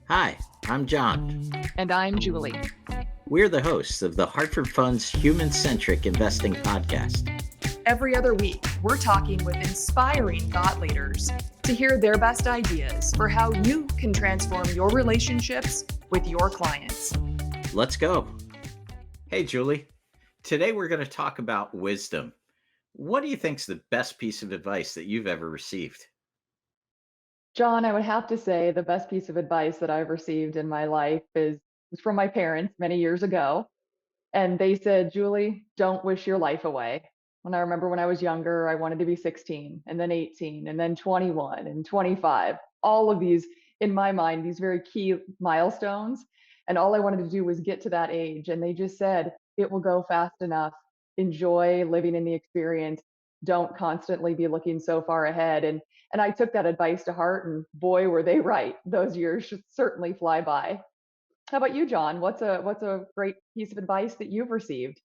Hi, I'm John. And I'm Julie. We're the hosts of the Hartford Fund's Human Centric Investing Podcast. Every other week, we're talking with inspiring thought leaders to hear their best ideas for how you can transform your relationships with your clients. Let's go. Hey, Julie. Today we're going to talk about wisdom. What do you think's the best piece of advice that you've ever received? John, I would have to say the best piece of advice that I've received in my life was from my parents many years ago. And they said, Julie, don't wish your life away. And I remember when I was younger, I wanted to be 16 and then 18 and then 21 and 25. All of these, in my mind, these very key milestones. And all I wanted to do was get to that age. And they just said, it will go fast enough. Enjoy living in the experience. Don't constantly be looking so far ahead. And I took that advice to heart. And boy, were they right. Those years should certainly fly by. How about you, John? What's a great piece of advice that you've received?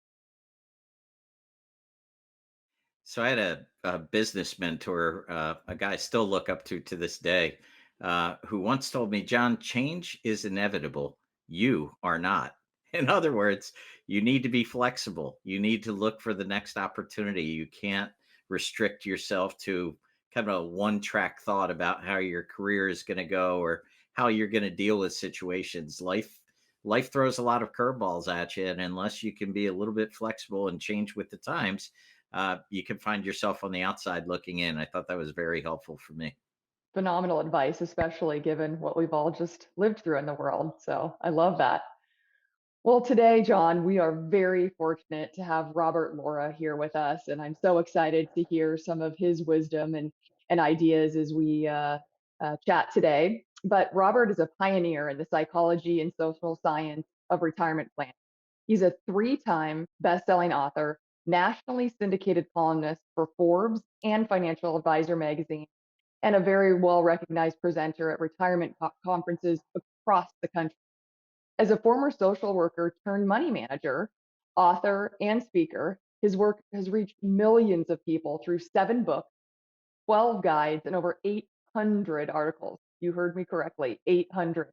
So I had a business mentor, a guy I still look up to this day, who once told me, John, change is inevitable. You are not. In other words, you need to be flexible. You need to look for the next opportunity. You can't restrict yourself to kind of a one track thought about how your career is going to go or how you're going to deal with situations. Life throws a lot of curveballs at you, and unless you can be a little bit flexible and change with the times, you can find yourself on the outside looking in. I thought that was very helpful for me. Phenomenal advice, especially given what we've all just lived through in the world. So I love that. Well, today, John, we are very fortunate to have Robert Laura here with us, and I'm so excited to hear some of his wisdom and ideas as we chat today. But Robert is a pioneer in the psychology and social science of retirement planning. He's a three-time best-selling author, nationally syndicated columnist for Forbes and Financial Advisor magazine, and a very well-recognized presenter at retirement conferences across the country. As a former social worker turned money manager, author, and speaker, his work has reached millions of people through 7 books, 12 guides, and over 800 articles. You heard me correctly, 800.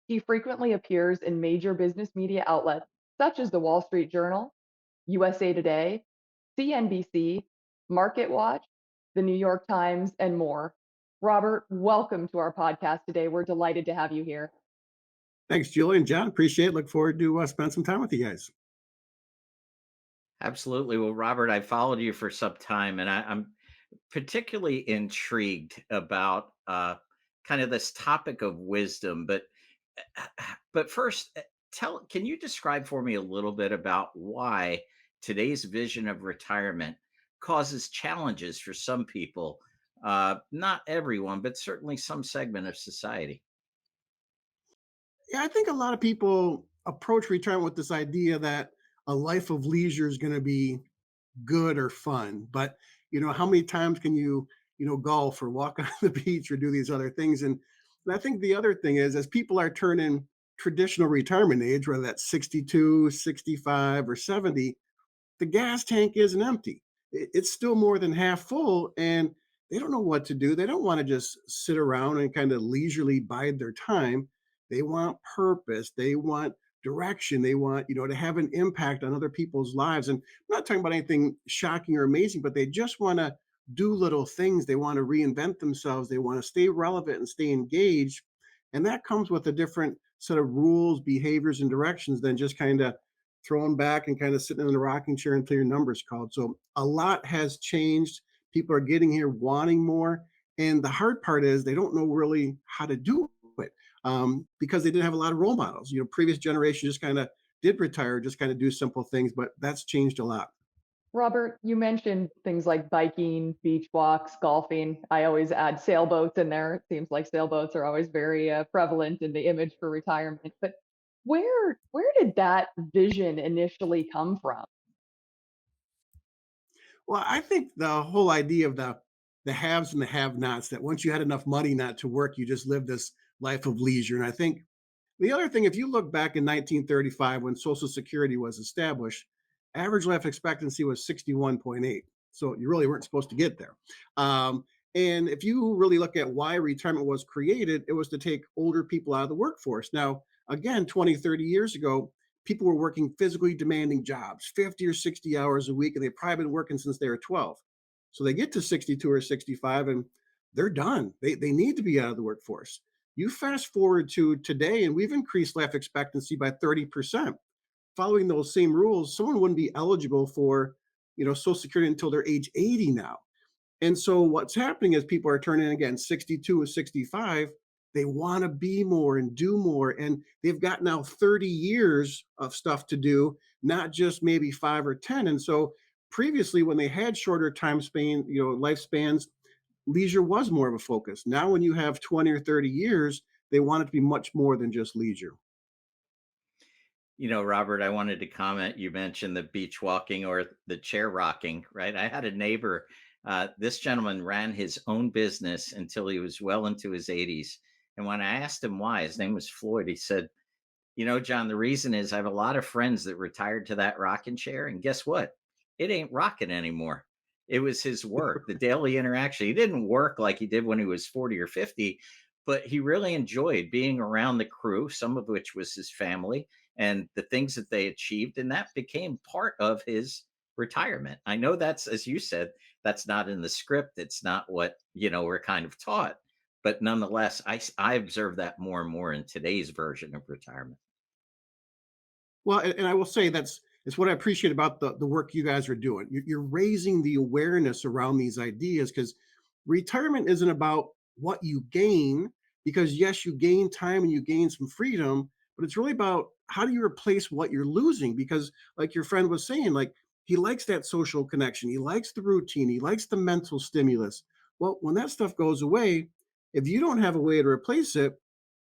He frequently appears in major business media outlets such as the Wall Street Journal, USA Today, CNBC, MarketWatch, the New York Times, and more. Robert, welcome to our podcast today. We're delighted to have you here. Thanks, Julie and John. Appreciate it. Look forward to spend some time with you guys. Absolutely. Well, Robert, I followed you for some time, and I'm particularly intrigued about kind of this topic of wisdom. But first, can you describe for me a little bit about why today's vision of retirement causes challenges for some people? Not everyone, but certainly some segment of society. Yeah, I think a lot of people approach retirement with this idea that a life of leisure is going to be good or fun. But how many times can you golf or walk on the beach or do these other things? And I think the other thing is, as people are turning traditional retirement age, whether that's 62, 65, or 70, the gas tank isn't empty. It's still more than half full, and they don't know what to do. They don't want to just sit around and kind of leisurely bide their time. They want purpose. They want direction. They want, to have an impact on other people's lives. And I'm not talking about anything shocking or amazing, but they just want to do little things. They want to reinvent themselves. They want to stay relevant and stay engaged. And that comes with a different set of rules, behaviors, and directions than just kind of throwing back and kind of sitting in the rocking chair until your number's called. So a lot has changed. People are getting here wanting more. And the hard part is they don't know really how to do it because they didn't have a lot of role models. Previous generation just kind of did retire, just kind of do simple things, but that's changed a lot. Robert, you mentioned things like biking, beach walks, golfing. I always add sailboats in there. It seems like sailboats are always very prevalent in the image for retirement. But where did that vision initially come from? Well, I think the whole idea of the haves and the have-nots, that once you had enough money not to work, you just lived this life of leisure. And I think the other thing, if you look back in 1935 when Social Security was established, average life expectancy was 61.8. So you really weren't supposed to get there. And if you really look at why retirement was created, it was to take older people out of the workforce. Now, again, 20, 30 years ago, people were working physically demanding jobs, 50 or 60 hours a week, and they've probably been working since they were 12. So they get to 62 or 65 and they're done. They need to be out of the workforce. You fast forward to today, and we've increased life expectancy by 30%. Following those same rules, someone wouldn't be eligible for, Social Security until they're age 80 now. And so what's happening is people are turning again 62 or 65. They want to be more and do more. And they've got now 30 years of stuff to do, not just maybe 5 or 10. And so previously, when they had shorter time span, lifespans, leisure was more of a focus. Now, when you have 20 or 30 years, they want it to be much more than just leisure. Robert, I wanted to comment. You mentioned the beach walking or the chair rocking, right? I had a neighbor. This gentleman ran his own business until he was well into his 80s. And when I asked him why, his name was Floyd, he said, John, the reason is I have a lot of friends that retired to that rocking chair. And guess what? It ain't rocking anymore. It was his work, the daily interaction. He didn't work like he did when he was 40 or 50, but he really enjoyed being around the crew, some of which was his family and the things that they achieved. And that became part of his retirement. I know that's, as you said, that's not in the script. It's not what, we're kind of taught. But nonetheless, I observe that more and more in today's version of retirement. Well, and I will say it's what I appreciate about the work you guys are doing. You're raising the awareness around these ideas because retirement isn't about what you gain, because yes, you gain time and you gain some freedom, but it's really about how do you replace what you're losing? Because, like your friend was saying, like he likes that social connection, he likes the routine, he likes the mental stimulus. Well, when that stuff goes away, if you don't have a way to replace it,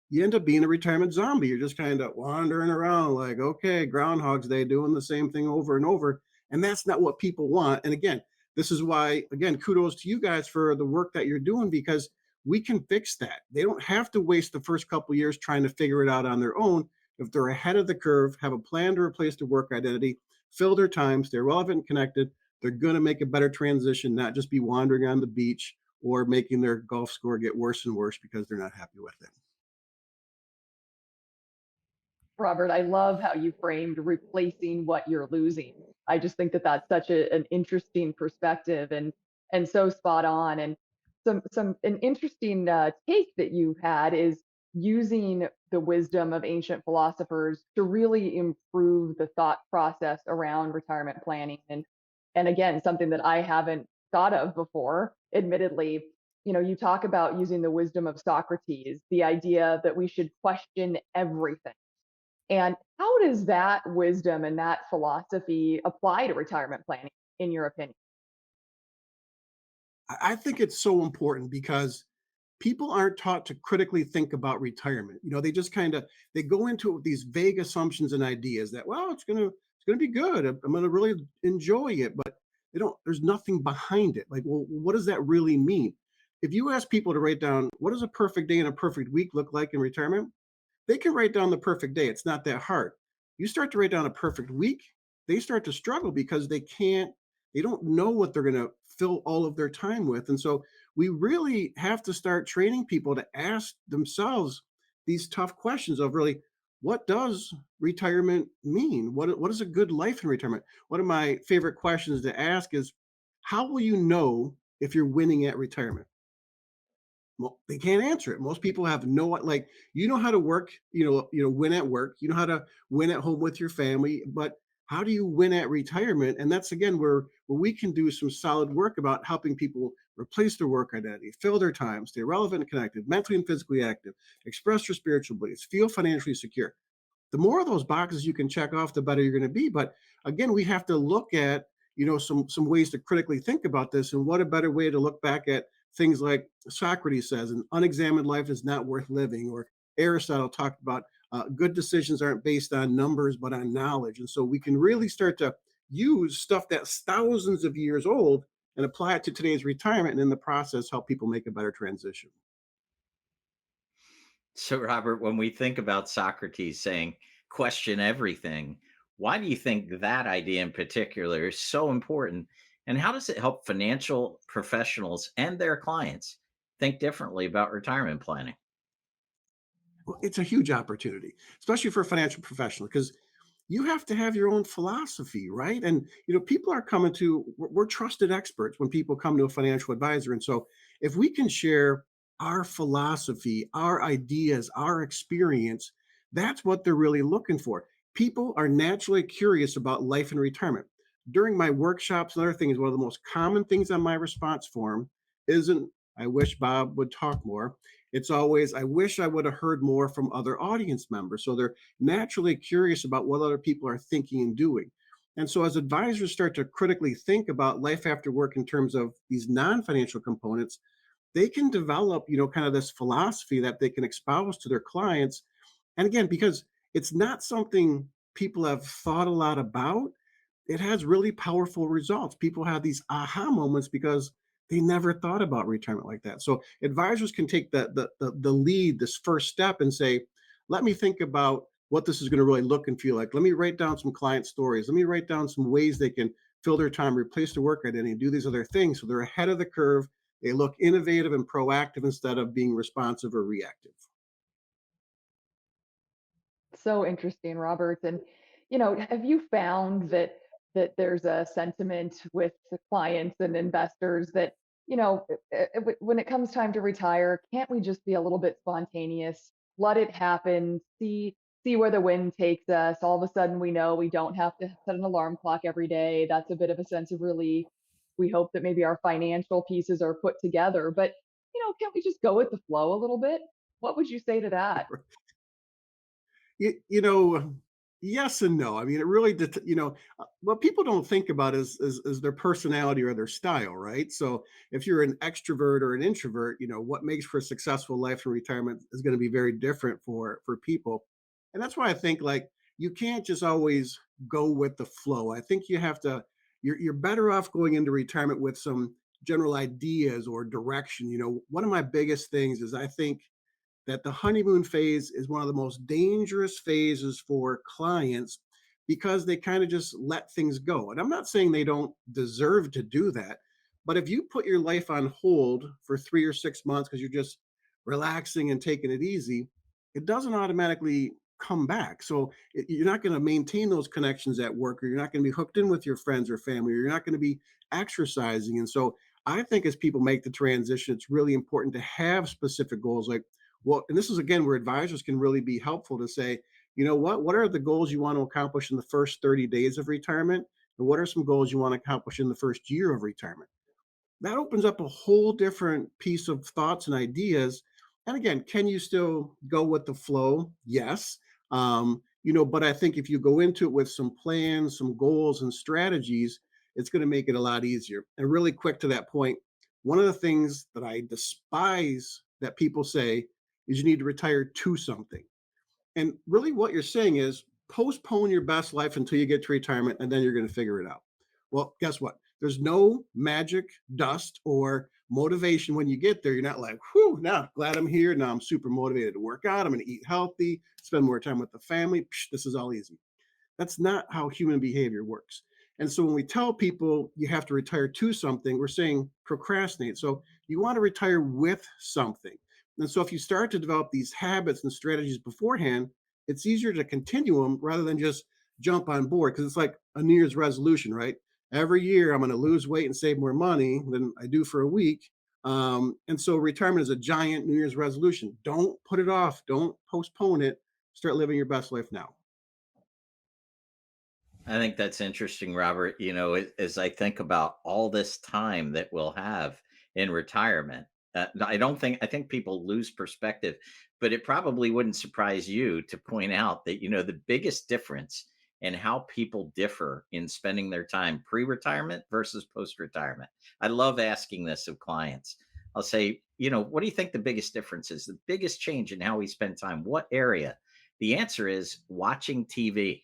you end up being a retirement zombie. You're just kind of wandering around like, okay, Groundhog's Day, doing the same thing over and over. And that's not what people want. And again, this is why, again, kudos to you guys for the work that you're doing because we can fix that. They don't have to waste the first couple of years trying to figure it out on their own. If they're ahead of the curve, have a plan to replace their work identity, fill their time, stay relevant and connected, they're going to make a better transition, not just be wandering on the beach or making their golf score get worse and worse because they're not happy with it. Robert, I love how you framed replacing what you're losing. I just think that that's such an interesting perspective and so spot on. And some an interesting take that you had is using the wisdom of ancient philosophers to really improve the thought process around retirement planning. And again, something that I haven't thought of before, admittedly. You talk about using the wisdom of Socrates, the idea that we should question everything, and how does that wisdom and that philosophy apply to retirement planning, in your opinion? I think it's so important because people aren't taught to critically think about retirement. They just kind of they go into it with these vague assumptions and ideas that, well, it's gonna be good. I'm gonna really enjoy it, but they don't. There's nothing behind it. Like, well, what does that really mean? If you ask people to write down what does a perfect day and a perfect week look like in retirement, they can write down the perfect day. It's not that hard. You start to write down a perfect week, they start to struggle because they don't know what they're going to fill all of their time with. And so we really have to start training people to ask themselves these tough questions of really, what does retirement mean? What is a good life in retirement? One of my favorite questions to ask is, how will you know if you're winning at retirement? Well, they can't answer it. Most people have no like how to work, win at work, you know how to win at home with your family, but how do you win at retirement? And that's again where we can do some solid work about helping people replace their work identity, fill their time, stay relevant and connected, mentally and physically active, express their spiritual beliefs, feel financially secure. The more of those boxes you can check off, the better you're going to be. But again, we have to look at some ways to critically think about this, and what a better way to look back at things like Socrates says, an unexamined life is not worth living, or Aristotle talked about good decisions aren't based on numbers but on knowledge. And so we can really start to use stuff that's thousands of years old and apply it to today's retirement, and in the process help people make a better transition. So, Robert, when we think about Socrates saying, question everything, why do you think that idea in particular is so important? And how does it help financial professionals and their clients think differently about retirement planning? Well, it's a huge opportunity, especially for a financial professional, because you have to have your own philosophy, right? And people are coming to we're trusted experts when people come to a financial advisor. And so if we can share our philosophy, our ideas, our experience, that's what they're really looking for. People are naturally curious about life and retirement. During my workshops and other things, one of the most common things on my response form isn't I wish Bob would talk more. It's always I wish I would have heard more from other audience members. So they're naturally curious about what other people are thinking and doing. And so, as advisors start to critically think about life after work in terms of these non financial components, they can develop, kind of this philosophy that they can espouse to their clients. And again, because it's not something people have thought a lot about, it has really powerful results. People have these aha moments because they never thought about retirement like that. So advisors can take the lead, this first step, and say, "Let me think about what this is going to really look and feel like. Let me write down some client stories. Let me write down some ways they can fill their time, replace their work identity, and do these other things." So they're ahead of the curve. They look innovative and proactive instead of being responsive or reactive. So interesting, Robert. And have you found that there's a sentiment with the clients and investors that when it comes time to retire, can't we just be a little bit spontaneous, let it happen, see where the wind takes us? All of a sudden, we know we don't have to set an alarm clock every day. That's a bit of a sense of relief. We hope that maybe our financial pieces are put together, but can't we just go with the flow a little bit? What would you say to that? You know, yes and no. I mean, it really, what people don't think about is their personality or their style, right? So if you're an extrovert or an introvert, what makes for a successful life in retirement is going to be very different for people, and that's why I think like you can't just always go with the flow. I think you have to. You're better off going into retirement with some general ideas or direction. One of my biggest things is I think that the honeymoon phase is one of the most dangerous phases for clients because they kind of just let things go. And I'm not saying they don't deserve to do that, but if you put your life on hold for 3 or 6 months because you're just relaxing and taking it easy, it doesn't automatically come back. So you're not going to maintain those connections at work, or you're not going to be hooked in with your friends or family, or you're not going to be exercising. And so I think as people make the transition, it's really important to have specific goals like, well, and this is again where advisors can really be helpful to say, what are the goals you want to accomplish in the first 30 days of retirement? And what are some goals you want to accomplish in the first year of retirement? That opens up a whole different piece of thoughts and ideas. And again, can you still go with the flow? Yes. But I think if you go into it with some plans, some goals and strategies, it's going to make it a lot easier. And really quick to that point, one of the things that I despise that people say is you need to retire to something. And really, what you're saying is postpone your best life until you get to retirement, and then you're going to figure it out. Well, guess what? There's no magic dust or motivation when you get there. You're not like, whew, now glad I'm here. Now I'm super motivated to work out. I'm going to eat healthy, spend more time with the family. Psh, this is all easy. That's not how human behavior works. And so when we tell people you have to retire to something, we're saying procrastinate. So you want to retire with something. And so if you start to develop these habits and strategies beforehand, it's easier to continue them rather than just jump on board because it's like a New Year's resolution, right? Every year I'm going to lose weight and save more money than I do for a week. And so retirement is a giant New Year's resolution. Don't put it off. Don't postpone it. Start living your best life now. I think that's interesting, Robert. As I think about all this time that we'll have in retirement, I think people lose perspective, but it probably wouldn't surprise you to point out that, the biggest difference in how people differ in spending their time pre retirement versus post retirement. I love asking this of clients. I'll say, what do you think the biggest difference is? The biggest change in how we spend time? What area? The answer is watching TV.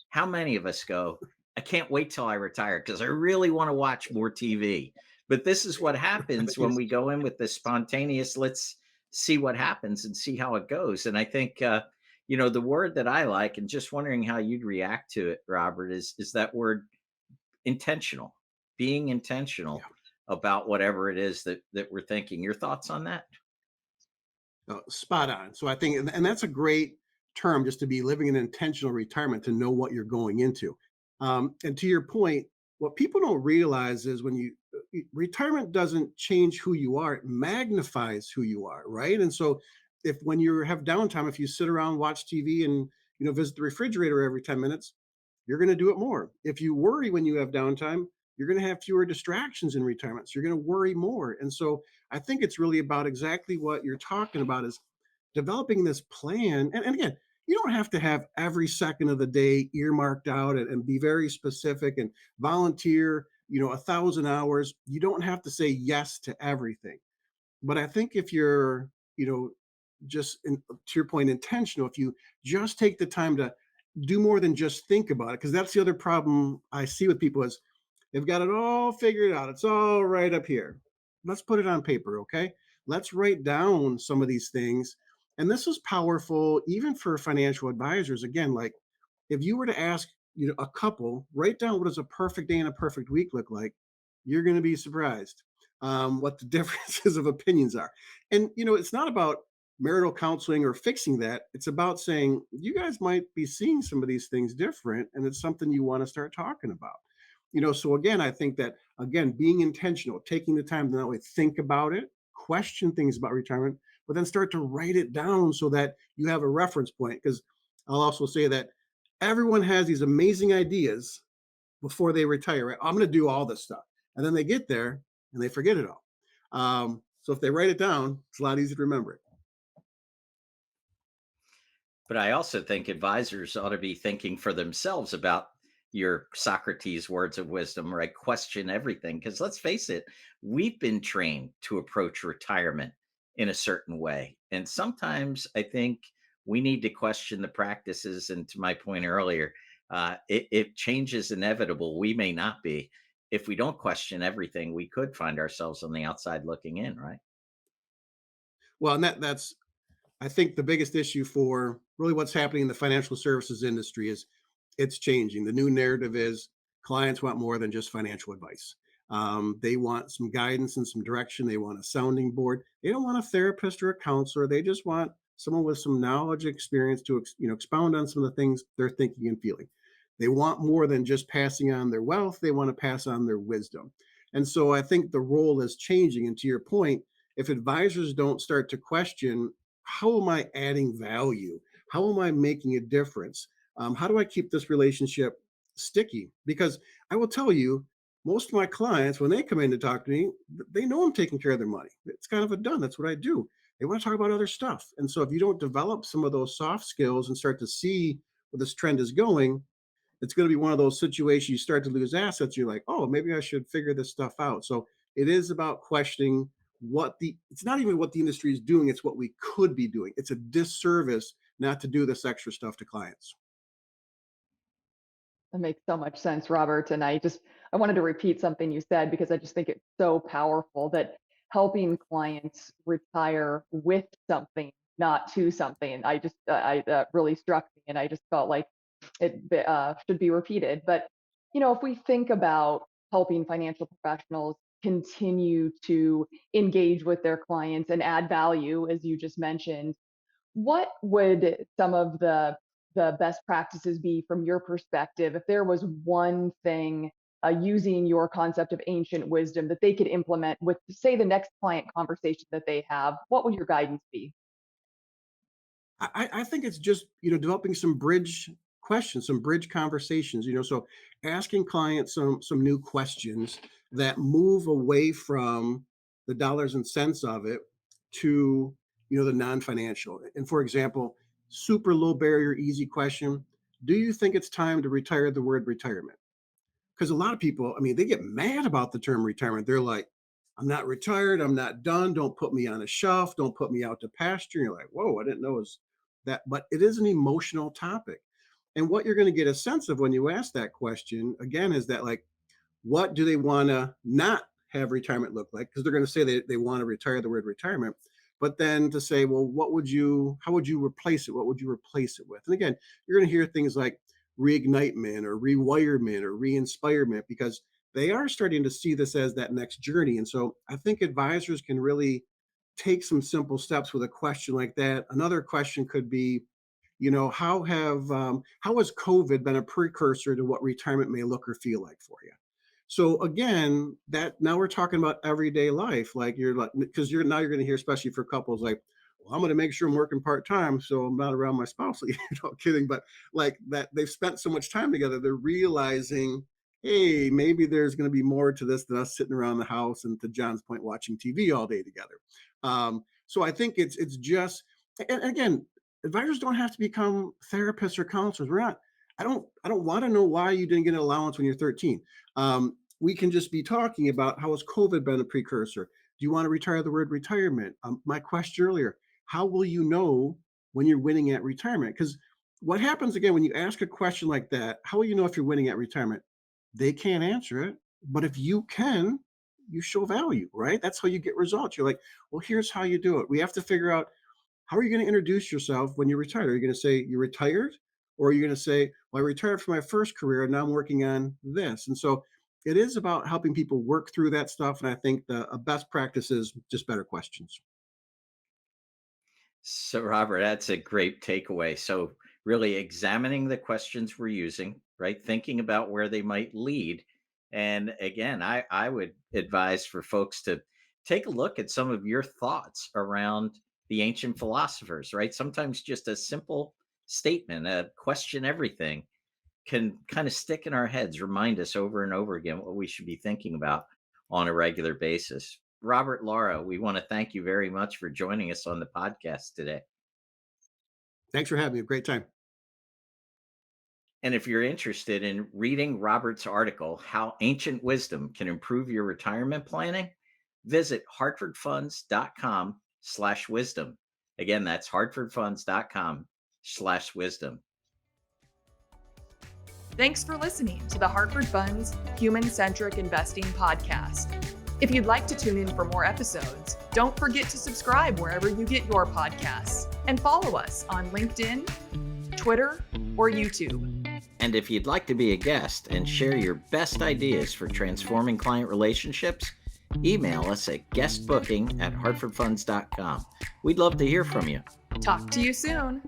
How many of us go, I can't wait till I retire because I really want to watch more TV. But this is what happens when Yes. we go in with this spontaneous, let's see what happens and see how it goes. And I think, the word that I like, and just wondering how you'd react to it, Robert, is that word intentional. being Yeah. intentional about whatever it is that we're thinking. Your thoughts on that? Spot on. So I think, and that's a great term, just to be living an intentional retirement, to know what you're going into. And to your point, what people don't realize is when retirement doesn't change who you are, it magnifies who you are, right? And so if when you have downtime, if you sit around, watch TV, and visit the refrigerator every 10 minutes, you're going to do it more. If you worry when you have downtime, you're going to have fewer distractions in retirement. So you're going to worry more. And so I think it's really about exactly what you're talking about, is developing this plan. And again, you don't have to have every second of the day earmarked out, and be very specific and volunteer, 1,000 hours. You don't have to say yes to everything. But I think if you're, just to your point, intentional, if you just take the time to do more than just think about it, because that's the other problem I see with people is they've got it all figured out. It's all right up here. Let's put it on paper, okay? Let's write down some of these things. And this is powerful even for financial advisors. Again, like if you were to ask, a couple, write down what does a perfect day and a perfect week look like, you're going to be surprised what the differences of opinions are. And it's not about marital counseling or fixing that. It's about saying you guys might be seeing some of these things different, and it's something you want to start talking about. So again, I think that, again, being intentional, taking the time to not only think about it, question things about retirement, but then start to write it down so that you have a reference point. Because I'll also say that everyone has these amazing ideas before they retire, right? I'm going to do all this stuff. And then they get there and they forget it all. So if they write it down, it's a lot easier to remember it. But I also think advisors ought to be thinking for themselves about your Socrates words of wisdom, right? Question everything. Because let's face it, we've been trained to approach retirement in a certain way. And sometimes I think we need to question the practices. And to my point earlier, if change is inevitable, we may not be. If we don't question everything, we could find ourselves on the outside looking in, right? Well, and that's I think the biggest issue for really what's happening in the financial services industry is it's changing. The new narrative is clients want more than just financial advice. They want some guidance and some direction. They want a sounding board. They don't want a therapist or a counselor. They just want someone with some knowledge, experience to expound on some of the things they're thinking and feeling. They want more than just passing on their wealth. They want to pass on their wisdom. And so I think the role is changing. And to your point, if advisors don't start to question, how am I adding value? How am I making a difference? How do I keep this relationship sticky? Because I will tell you, most of my clients, when they come in to talk to me, they know I'm taking care of their money. It's kind of a done. That's what I do. They want to talk about other stuff. And so if you don't develop some of those soft skills and start to see where this trend is going, it's going to be one of those situations you start to lose assets. You're like, oh, maybe I should figure this stuff out. So it is about questioning it's not even what the industry is doing, it's what we could be doing. It's a disservice not to do this extra stuff to clients. That makes so much sense, Robert. And I wanted to repeat something you said because I just think it's so powerful that helping clients retire with something, not to something. I that really struck me, and I just felt like it should be repeated. But if we think about helping financial professionals continue to engage with their clients and add value, as you just mentioned, what would some of the best practices be from your perspective if there was one thing using your concept of ancient wisdom that they could implement with, say, the next client conversation that they have? What would your guidance be? I think it's just developing some bridge questions, some bridge conversations. So asking clients some new questions that move away from the dollars and cents of it to the non-financial. And for example, super low barrier, easy question: do you think it's time to retire the word retirement? Because a lot of people, I mean, they get mad about the term retirement. They're like, I'm not retired. I'm not done. Don't put me on a shelf. Don't put me out to pasture. And you're like, whoa, I didn't know it was that. But it is an emotional topic. And what you're going to get a sense of when you ask that question, again, is that like, what do they want to not have retirement look like? Because they're going to say they want to retire the word retirement. But then to say, well, how would you replace it? What would you replace it with? And again, you're going to hear things like reignitement or rewirement or re-inspirement, because they are starting to see this as that next journey. And so I think advisors can really take some simple steps with a question like that. Another question could be, how has COVID been a precursor to what retirement may look or feel like for you? So again, that now we're talking about everyday life. Like you're like, because you're going to hear, especially for couples, like, well, I'm going to make sure I'm working part time so I'm not around my spouse. Kidding, but like that they've spent so much time together, they're realizing, hey, maybe there's going to be more to this than us sitting around the house and, to John's point, watching TV all day together. So I think it's just, and again, advisors don't have to become therapists or counselors. We're not. I don't want to know why you didn't get an allowance when you're 13. We can just be talking about how has COVID been a precursor. Do you want to retire the word retirement? My question earlier: how will you know when you're winning at retirement? Because what happens again when you ask a question like that? How will you know if you're winning at retirement? They can't answer it, but if you can, you show value, right? That's how you get results. You're like, well, here's how you do it. We have to figure out, how are you going to introduce yourself when you're retired? Are you going to say you're retired? Or are you going to say, well, I retired from my first career and now I'm working on this? And so it is about helping people work through that stuff. And I think the best practice is just better questions. So, Robert, that's a great takeaway. So, really examining the questions we're using, right? Thinking about where they might lead. And again, I would advise for folks to take a look at some of your thoughts around the ancient philosophers, right? Sometimes just a simple statement, a question everything, can kind of stick in our heads, remind us over and over again what we should be thinking about on a regular basis. Robert, Laura, we want to thank you very much for joining us on the podcast today. Thanks for having me. A great time. And if you're interested in reading Robert's article, How Ancient Wisdom Can Improve Your Retirement Planning, visit hartfordfunds.com/wisdom. Again, that's hartfordfunds.com/wisdom. Thanks for listening to the Hartford Funds Human Centric Investing Podcast. If you'd like to tune in for more episodes, don't forget to subscribe wherever you get your podcasts and follow us on LinkedIn, Twitter, or YouTube. And if you'd like to be a guest and share your best ideas for transforming client relationships, email us at guestbooking@hartfordfunds.com. We'd love to hear from you. Talk to you soon.